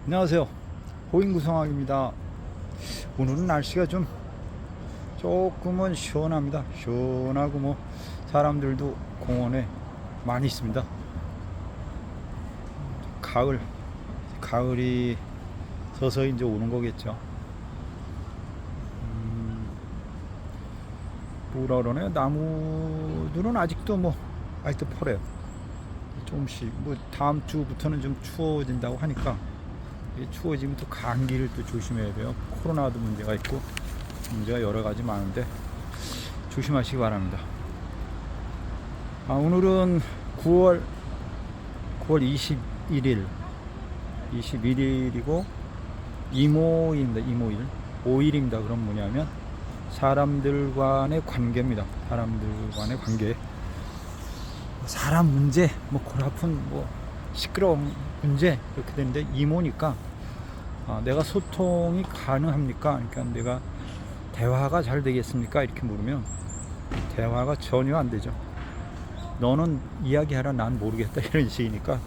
안녕하세요. 호인구성학입니다. 오늘은 날씨가 조금은 시원합니다. 시원하고 사람들도 공원에 많이 있습니다. 가을이 서서히 이제 오는 거겠죠. 뭐라 그러네요. 나무들은 아직도 퍼래요. 조금씩 다음 주부터는 좀 추워진다고 하니까 추워지면 또 감기를 또 조심해야 돼요. 코로나도 문제가 있고 문제가 여러 가지 많은데 조심하시기 바랍니다. 오늘은 9월 21일이고 이모일입니다. 이모일 5일입니다. 그럼 뭐냐면 사람들 간의 관계입니다. 사람들 간의 관계, 사람 문제, 골아픈 시끄러운 문제 이렇게 되는데, 이모니까 내가 소통이 가능합니까? 그러니까 내가 대화가 잘 되겠습니까? 이렇게 물으면 대화가 전혀 안 되죠. 너는 이야기하라, 난 모르겠다, 이런 식이니까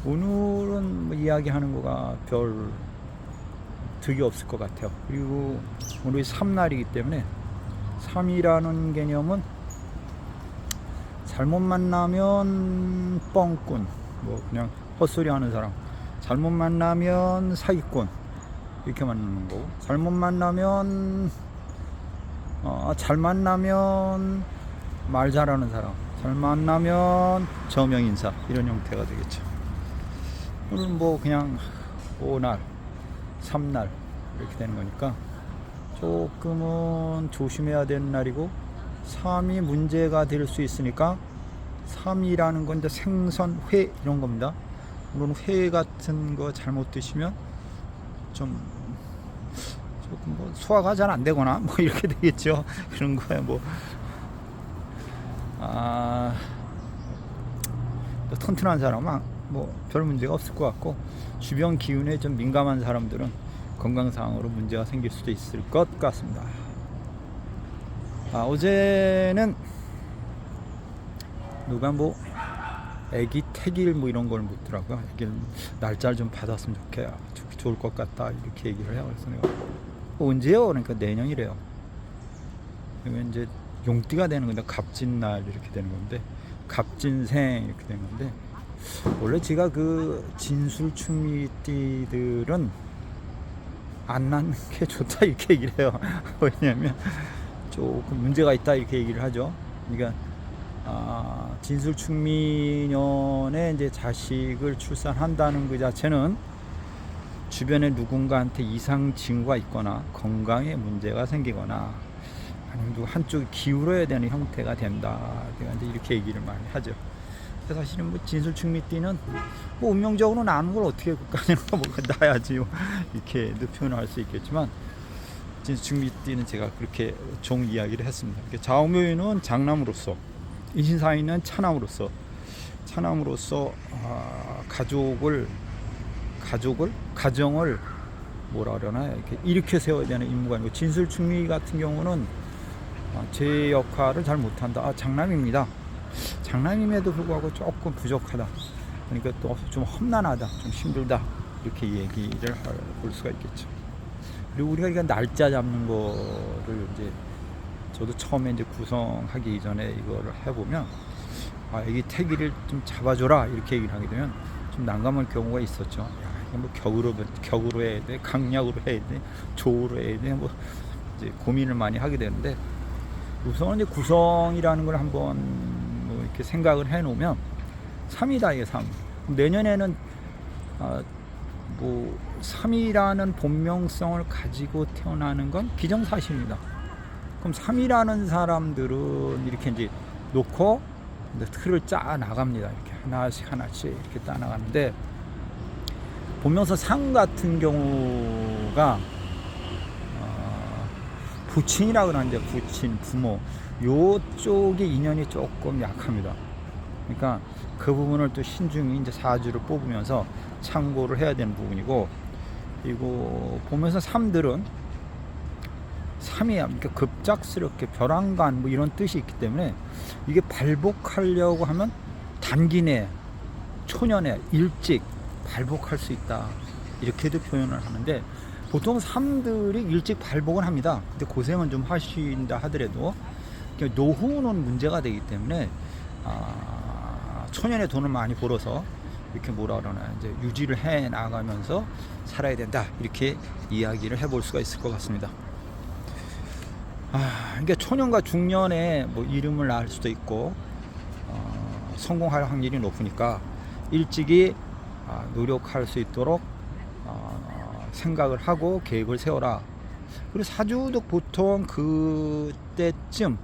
오늘은 이야기하는 거가 별 득이 없을 것 같아요. 그리고 오늘이 3날이기 때문에 3이라는 개념은 잘못 만나면 뻥꾼, 그냥 헛소리 하는 사람, 잘못 만나면 사기꾼 이렇게 만나는 거고, 잘못 만나면 잘 만나면 말 잘하는 사람, 잘 만나면 저명인사, 이런 형태가 되겠죠. 오늘은 그냥 5날 3날 이렇게 되는 거니까 조금은 조심해야 되는 날이고, 3이 문제가 될 수 있으니까 3이라는 건 이제 생선, 회 이런 겁니다. 물론 회 같은 거 잘못 드시면 조금 소화가 잘 안 되거나 이렇게 되겠죠. 그런 거야. 튼튼한 사람은 별 문제가 없을 것 같고, 주변 기운에 좀 민감한 사람들은 건강상으로 문제가 생길 수도 있을 것 같습니다. 어제는 누가 애기 택일 이런 걸 묻더라고요. 애기 날짜를 좀 받았으면 좋을 것 같다, 이렇게 얘기를 해요. 그래서 내가 언제요? 그러니까 내년이래요. 그러면 이제 용띠가 되는 건데, 갑진날 이렇게 되는 건데, 갑진생 이렇게 되는 건데, 원래 제가 진술충미띠들은 안 낳는 게 좋다, 이렇게 얘기를 해요. 왜냐면 조금 문제가 있다, 이렇게 얘기를 하죠. 그러니까 진술충미년에 이제 자식을 출산한다는 그 자체는 주변에 누군가한테 이상 징후가 있거나 건강에 문제가 생기거나 아니면 한쪽이 기울어야 되는 형태가 된다, 이제 이렇게 얘기를 많이 하죠. 사실은 진술충미띠는 운명적으로 나는 걸 어떻게 나야지요, 이렇게 표현할 수 있겠지만, 진술충미띠는 제가 그렇게 종 이야기를 했습니다. 좌우묘인은 장남으로서, 인신사인은 차남으로서 가정을 뭐라 그러나 이렇게 일으켜 세워야 되는 임무가 아니고, 진술충미 같은 경우는 제 역할을 잘 못한다. 장남입니다. 장남임에도 불구하고 조금 부족하다. 그러니까 또 좀 험난하다, 좀 힘들다, 이렇게 얘기를 볼 수가 있겠죠. 그리고 우리가 날짜 잡는 거를 이제 저도 처음에 이제 구성하기 이전에 이거를 해보면, 여기 태기를 좀 잡아줘라, 이렇게 얘기를 하게 되면 좀 난감한 경우가 있었죠. 이거 격으로 해야 돼, 강약으로 해야 돼, 조로 해야 돼, 이제 고민을 많이 하게 되는데, 우선 이제 구성이라는 걸 한번 이렇게 생각을 해 놓으면 3이다, 이게 3. 내년에는 3이라는 본명성을 가지고 태어나는 건 기정사실입니다. 그럼 3이라는 사람들은 이렇게 이제 놓고 틀을 짜 나갑니다. 이렇게 하나씩 이렇게 따 나가는데, 본명성 상 같은 경우가 부친이라고 그러는데, 부친, 부모 요쪽의 인연이 조금 약합니다. 그러니까 그 부분을 또 신중히 이제 사주를 뽑으면서 참고를 해야 되는 부분이고, 그리고 보면서 3들은 3이 그러니까 급작스럽게 벼랑간 이런 뜻이 있기 때문에, 이게 발복하려고 하면 단기 내에 초년에 일찍 발복할 수 있다. 이렇게도 표현을 하는데 보통 삶들이 일찍 발복은 합니다. 근데 고생은 좀 하신다 하더라도 노후는 문제가 되기 때문에 초년에 돈을 많이 벌어서 이렇게 뭐라 그러나 이제 유지를 해 나가면서 살아야 된다 이렇게 이야기를 해볼 수가 있을 것 같습니다. 그러니까 초년과 중년에 뭐 이름을 낳을 수도 있고 성공할 확률이 높으니까 일찍이 노력할 수 있도록 생각을 하고 계획을 세워라. 그리고 사주도 보통 그때쯤에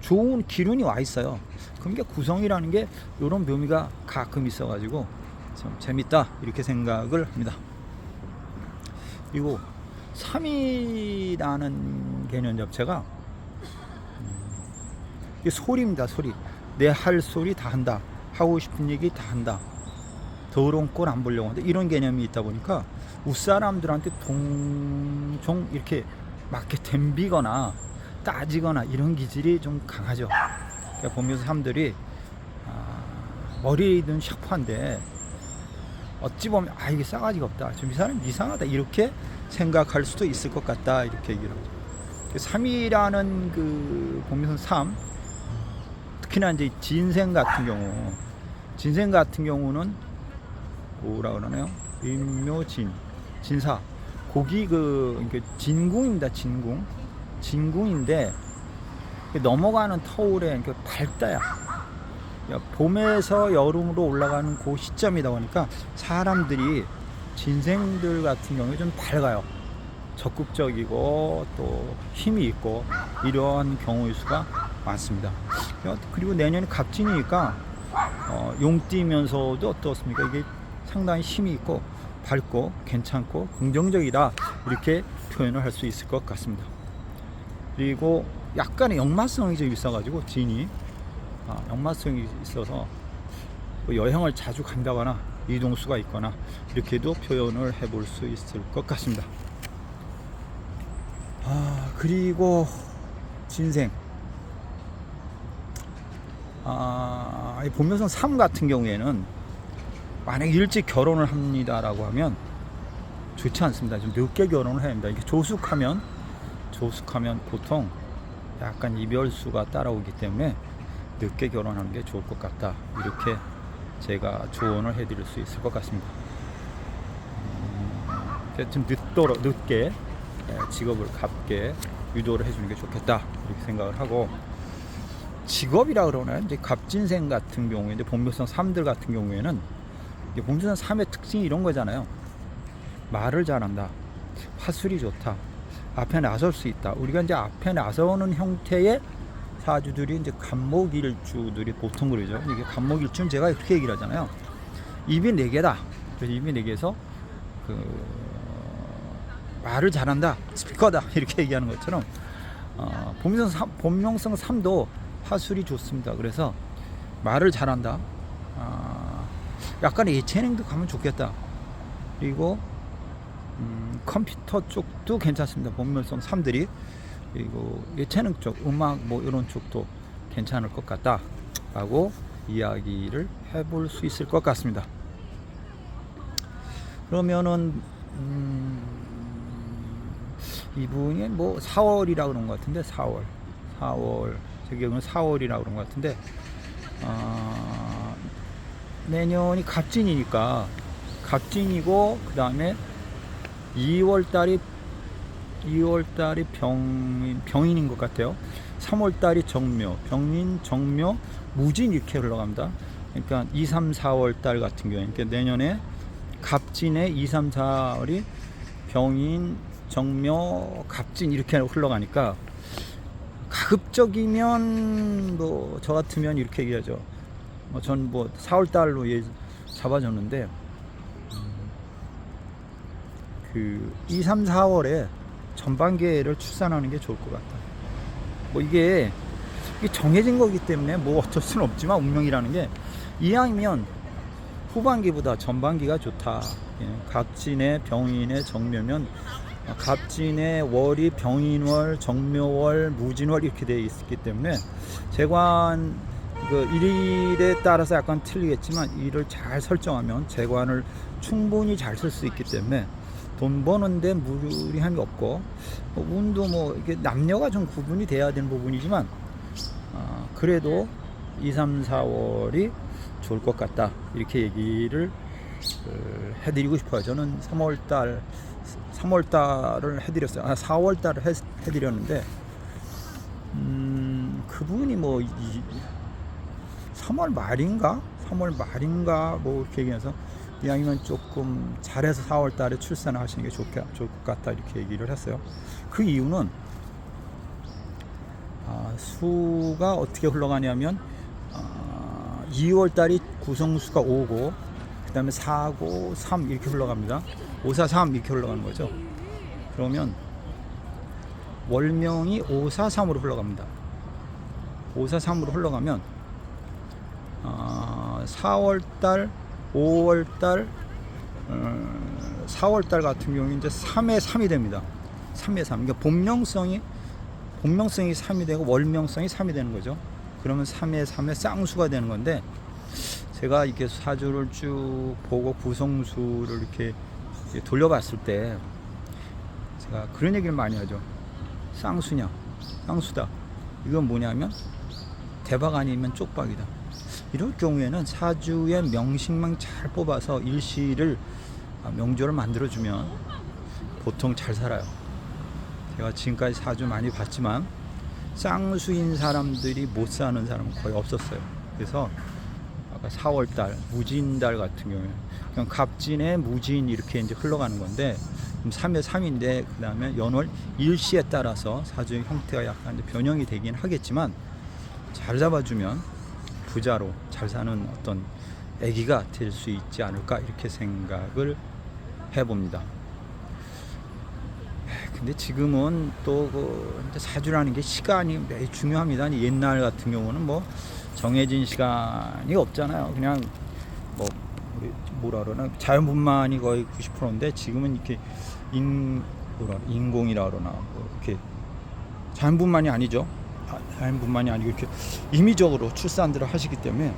좋은 기운이 와 있어요. 그러니까 구성이라는 게 이런 묘미가 가끔 있어가지고 좀 재밌다 이렇게 생각을 합니다. 그리고 3이라는 개념 자체가 소리입니다. 소리. 내 할 소리 다 한다. 하고 싶은 얘기 다 한다. 더러운 꼴 안 보려고 한다. 이런 개념이 있다 보니까 윗사람들한테 동종 이렇게 맞게 덤비거나 따지거나 이런 기질이 좀 강하죠. 그러니까 보면서 사람들이 머리는 샤프한데 어찌 보면 이게 싸가지가 없다. 좀 이 사람 이상하다. 이렇게 생각할 수도 있을 것 같다. 이렇게 얘기를 하죠. 3이라는 그 보면서 3 특히나 이제 진생 같은 경우는 뭐라 그러나요? 인묘진 진사 고기 진궁입니다. 진궁인데 넘어가는 터울에 밝다야. 봄에서 여름으로 올라가는 그 시점이다 보니까 사람들이 진생들 같은 경우에 좀 밝아요. 적극적이고 또 힘이 있고 이러한 경우의 수가 많습니다. 그리고 내년이 갑진이니까 용띠면서도 어떻습니까? 이게 상당히 힘이 있고 밝고 괜찮고 긍정적이다 이렇게 표현을 할 수 있을 것 같습니다. 그리고 약간의 역마성이 좀 있어가지고 진이 역마성이 있어서 뭐 여행을 자주 간다거나 이동수가 있거나 이렇게도 표현을 해볼 수 있을 것 같습니다. 그리고 진생 본명성 3 같은 경우에는 만약 일찍 결혼을 합니다라고 하면 좋지 않습니다. 좀 늦게 결혼을 해야 합니다. 이게 조숙하면 보통 약간 이별수가 따라오기 때문에 늦게 결혼하는 게 좋을 것 같다. 이렇게 제가 조언을 해드릴 수 있을 것 같습니다. 좀 늦게 직업을 갖게 유도를 해주는 게 좋겠다. 이렇게 생각을 하고 직업이라 그러나 이제 갑진생 같은 경우에 이제 본명성 3들 같은 경우에는 본명성 3의 특징이 이런 거잖아요. 말을 잘한다. 화술이 좋다. 앞에 나설 수 있다. 우리가 이제 앞에 나서는 형태의 사주들이 이제 간목일주들이 보통 그러죠. 이게 간목일주는 제가 그렇게 얘기를 하잖아요. 입이 4개다. 그래서 입이 4개에서 말을 잘한다. 스피커다. 이렇게 얘기하는 것처럼 본명성 3도 화술이 좋습니다. 그래서 말을 잘한다. 약간의 예체능도 가면 좋겠다. 그리고 컴퓨터 쪽도 괜찮습니다. 본명성 3들이. 그리고 예체능 쪽, 음악 뭐 이런 쪽도 괜찮을 것 같다 라고 이야기를 해볼 수 있을 것 같습니다. 그러면은 이분이 뭐 4월이라 그런 것 같은데 4월 제 경우는 4월이라 그런 것 같은데 내년이 갑진이니까 갑진이고 그 다음에 2월달이 병인인 것 같아요. 3월달이 정묘, 병인, 정묘, 무진 이렇게 흘러갑니다. 그러니까 2, 3, 4월달 같은 경우에 그러니까 내년에 갑진에 2, 3, 4월이 병인, 정묘, 갑진 이렇게 흘러가니까 가급적이면 뭐 저 같으면 이렇게 얘기하죠. 전 뭐 4월달로 잡아줬는데 그 2, 3, 4월에 전반기를 출산하는 게 좋을 것 같다. 뭐 이게 정해진 거기 때문에 뭐 어쩔 수는 없지만 운명이라는 게 이왕이면 후반기보다 전반기가 좋다. 갑진의 병인의 정묘면 갑진의 월이 병인월, 정묘월, 무진월 이렇게 되어 있기 때문에 재관 그 일일에 따라서 약간 틀리겠지만 일을 잘 설정하면 재관을 충분히 잘 쓸 수 있기 때문에 돈 버는데 무리함이 없고, 운도 뭐 이게 남녀가 좀 구분이 돼야 되는 부분이지만 그래도 2, 3, 4월이 좋을 것 같다 이렇게 얘기를 해드리고 싶어요. 저는 3월달을 해드렸어요. 4월달을 해드렸는데 그분이 뭐 3월 말인가 뭐 이렇게 얘기해서 이왕이면 조금 잘해서 4월달에 출산을 하시는 게 좋을 것 같다 이렇게 얘기를 했어요. 그 이유는 수가 어떻게 흘러가냐면 2월달이 구성수가 5고 그 다음에 4고 3 이렇게 흘러갑니다. 5, 4, 3 이렇게 흘러가는 거죠. 그러면 월명이 5, 4, 3으로 흘러갑니다. 5, 4, 3으로 흘러가면 4월달, 5월달, 4월달 같은 경우는 이제 3에 3이 됩니다. 3에 3. 그러니까 본명성이 3이 되고 월명성이 3이 되는 거죠. 그러면 3에 3에 쌍수가 되는 건데, 제가 이렇게 사주를 쭉 보고 구성수를 이렇게 돌려봤을 때 제가 그런 얘기를 많이 하죠. 쌍수냐, 쌍수다. 이건 뭐냐면 대박 아니면 쪽박이다. 이럴 경우에는 사주의 명식만 잘 뽑아서 일시를 명조를 만들어주면 보통 잘 살아요. 제가 지금까지 사주 많이 봤지만 쌍수인 사람들이 못 사는 사람은 거의 없었어요. 그래서 아까 4월달 무진달 같은 경우에 그냥 갑진에 무진 이렇게 이제 흘러가는 건데 3에 3인데 그 다음에 연월 일시에 따라서 사주의 형태가 약간 변형이 되긴 하겠지만 잘 잡아주면 부자로 잘 사는 어떤 아기가 될 수 있지 않을까 이렇게 생각을 해봅니다. 근데 지금은 또 사주라는 게 시간이 매우 중요합니다. 옛날 같은 경우는 뭐 정해진 시간이 없잖아요. 그냥 뭐 뭐라 그러나 자연분만이 거의 90%인데 지금은 이렇게 인공이라 그러나 뭐 이렇게 자연분만이 아니죠. 자연분만이 아니고 이렇게 임의적으로 출산들을 하시기 때문에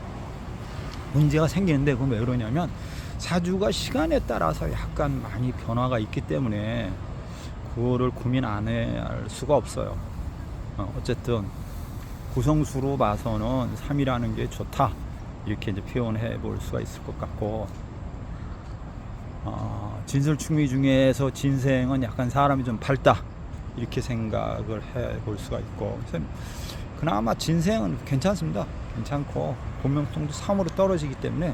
문제가 생기는데, 그건 왜 그러냐면 사주가 시간에 따라서 약간 많이 변화가 있기 때문에 그거를 고민 안 할 수가 없어요. 어쨌든 구성수로 봐서는 3이라는 게 좋다 이렇게 이제 표현해 볼 수가 있을 것 같고, 진술충미 중에서 진생은 약간 사람이 좀 밝다 이렇게 생각을 해 볼 수가 있고, 그래서 그나마 진생은 괜찮습니다. 괜찮고 본명성도 3으로 떨어지기 때문에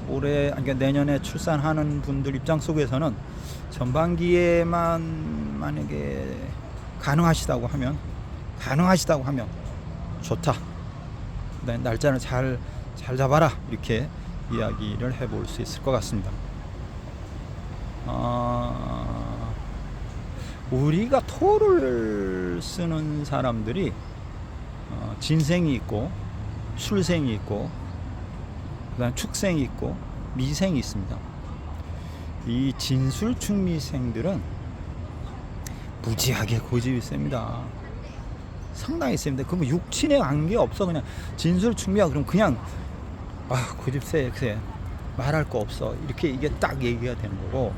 올해 그러니까 내년에 출산하는 분들 입장 속에서는 전반기에만 만약에 가능하시다고 하면 좋다. 날짜를 잘 잡아라 이렇게 이야기를 해볼 수 있을 것 같습니다. 우리가 토를 쓰는 사람들이 진생이 있고 술생이 있고 그다음 축생이 있고 미생이 있습니다. 이 진술축미생들은 무지하게 고집이 셉니다. 상당히 셉니다. 그럼 육친에 관계 없어. 그냥 진술축미야 그럼 그냥 고집 세 말할 거 없어 이렇게 이게 딱 얘기가 되는 거고,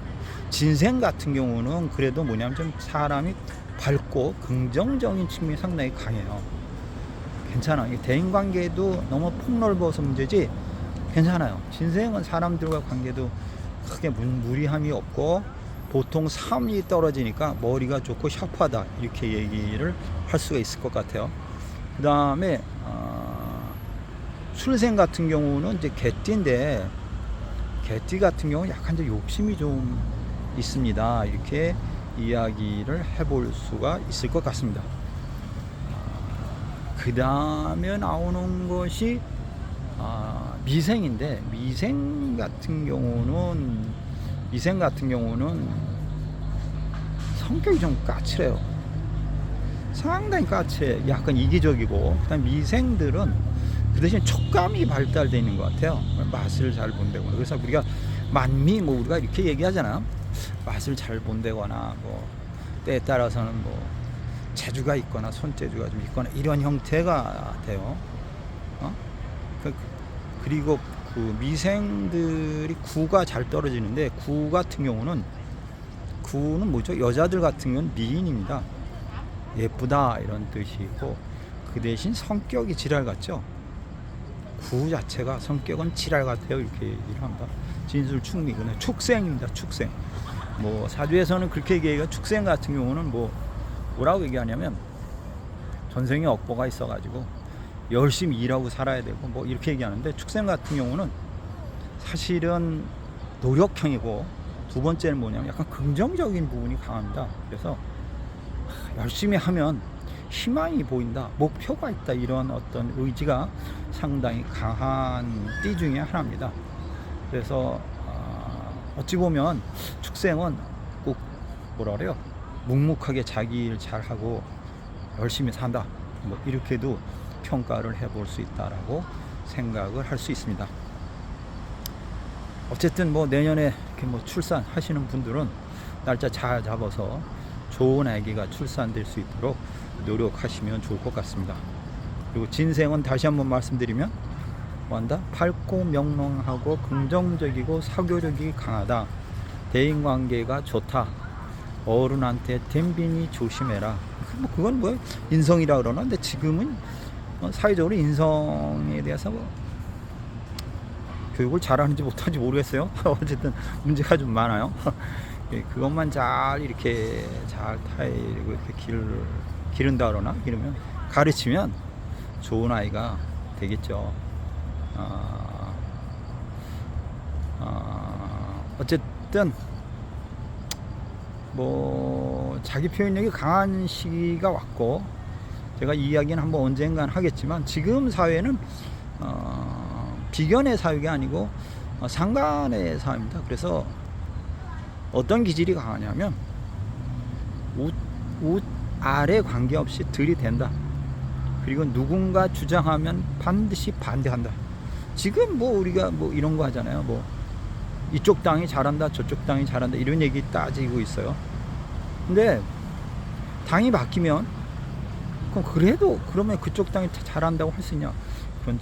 진생 같은 경우는 그래도 뭐냐면 좀 사람이 밝고 긍정적인 측면이 상당히 강해요. 괜찮아. 대인관계도 너무 폭넓어서 문제지 괜찮아요. 진생은 사람들과 관계도 크게 무리함이 없고 보통 3이 떨어지니까 머리가 좋고 샤프하다 이렇게 얘기를 할 수가 있을 것 같아요. 그 다음에 술생 같은 경우는 이제 개띠인데, 개띠 같은 경우는 약간 이제 욕심이 좀 있습니다. 이렇게 이야기를 해볼 수가 있을 것 같습니다. 그 다음에 나오는 것이 미생인데, 미생 같은 경우는 성격이 좀 까칠해요. 상당히 까칠해. 약간 이기적이고, 그다음 미생들은 그 대신 촉감이 발달되어 있는 것 같아요. 맛을 잘 본다거나. 그래서 우리가 만미 우리가 이렇게 얘기하잖아. 맛을 잘 본다거나 뭐 때에 따라서는 뭐 재주가 있거나 손재주가 좀 있거나 이런 형태가 돼요. 그리고 그 미생들이 구가 잘 떨어지는데, 구 같은 경우는, 구는 뭐죠? 여자들 같은 경우는 미인입니다. 예쁘다 이런 뜻이고, 그 대신 성격이 지랄 같죠. 구 자체가 성격은 지랄 같아요. 이렇게 얘기를 합니다. 진술충미, 그냥 축생입니다. 축생. 뭐 사주에서는 그렇게 얘기해요. 축생 같은 경우는 뭐라고 얘기하냐면, 전생에 억보가 있어가지고 열심히 일하고 살아야 되고 뭐 이렇게 얘기하는데, 축생 같은 경우는 사실은 노력형이고, 두 번째는 뭐냐면 약간 긍정적인 부분이 강합니다. 그래서 열심히 하면 희망이 보인다, 목표가 있다, 이런 어떤 의지가 상당히 강한 띠 중에 하나입니다. 그래서 어찌 보면 축생은 꼭 뭐라 그래요? 묵묵하게 자기 일 잘하고 열심히 산다, 뭐 이렇게도 평가를 해볼 수 있다라고 생각을 할 수 있습니다. 어쨌든 뭐 내년에 이렇게 뭐 출산하시는 분들은 날짜 잘 잡아서 좋은 아기가 출산될 수 있도록 노력하시면 좋을 것 같습니다. 그리고 진생은 다시 한번 말씀드리면 뭐한다? 밝고 명랑하고 긍정적이고 사교력이 강하다. 대인관계가 좋다. 어른한테 댐비니 조심해라. 뭐 그건 뭐 인성이라 그러나, 근데 지금은 사회적으로 인성에 대해서 교육을 잘하는지 못하는지 모르겠어요. 어쨌든 문제가 좀 많아요. 그것만 잘 이렇게 잘 타이르고 이렇게 기른다 그러나, 이러면 가르치면 좋은 아이가 되겠죠. 어쨌든 뭐 자기 표현력이 강한 시기가 왔고, 제가 이 이야기는 한번 언젠간 하겠지만, 지금 사회는 비견의 사회가 아니고 상간의 사회입니다. 그래서 어떤 기질이 강하냐면 웃 아래 관계없이 들이댄다. 그리고 누군가 주장하면 반드시 반대한다. 지금 뭐 우리가 뭐 이런 거 하잖아요. 뭐 이쪽 당이 잘한다, 저쪽 당이 잘한다, 이런 얘기 따지고 있어요. 근데 당이 바뀌면 그러면 그쪽 당이 잘한다고 할 수 있냐? 그건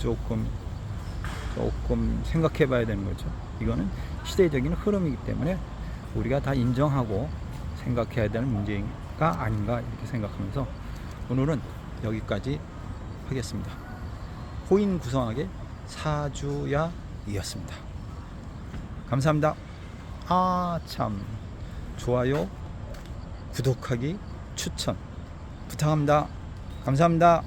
조금 생각해 봐야 되는 거죠. 이거는 시대적인 흐름이기 때문에 우리가 다 인정하고 생각해야 되는 문제가 아닌가, 이렇게 생각하면서 오늘은 여기까지 하겠습니다. 호인 구성학의 사주야이었습니다. 감사합니다. 참, 좋아요, 구독하기, 추천 부탁합니다. 감사합니다.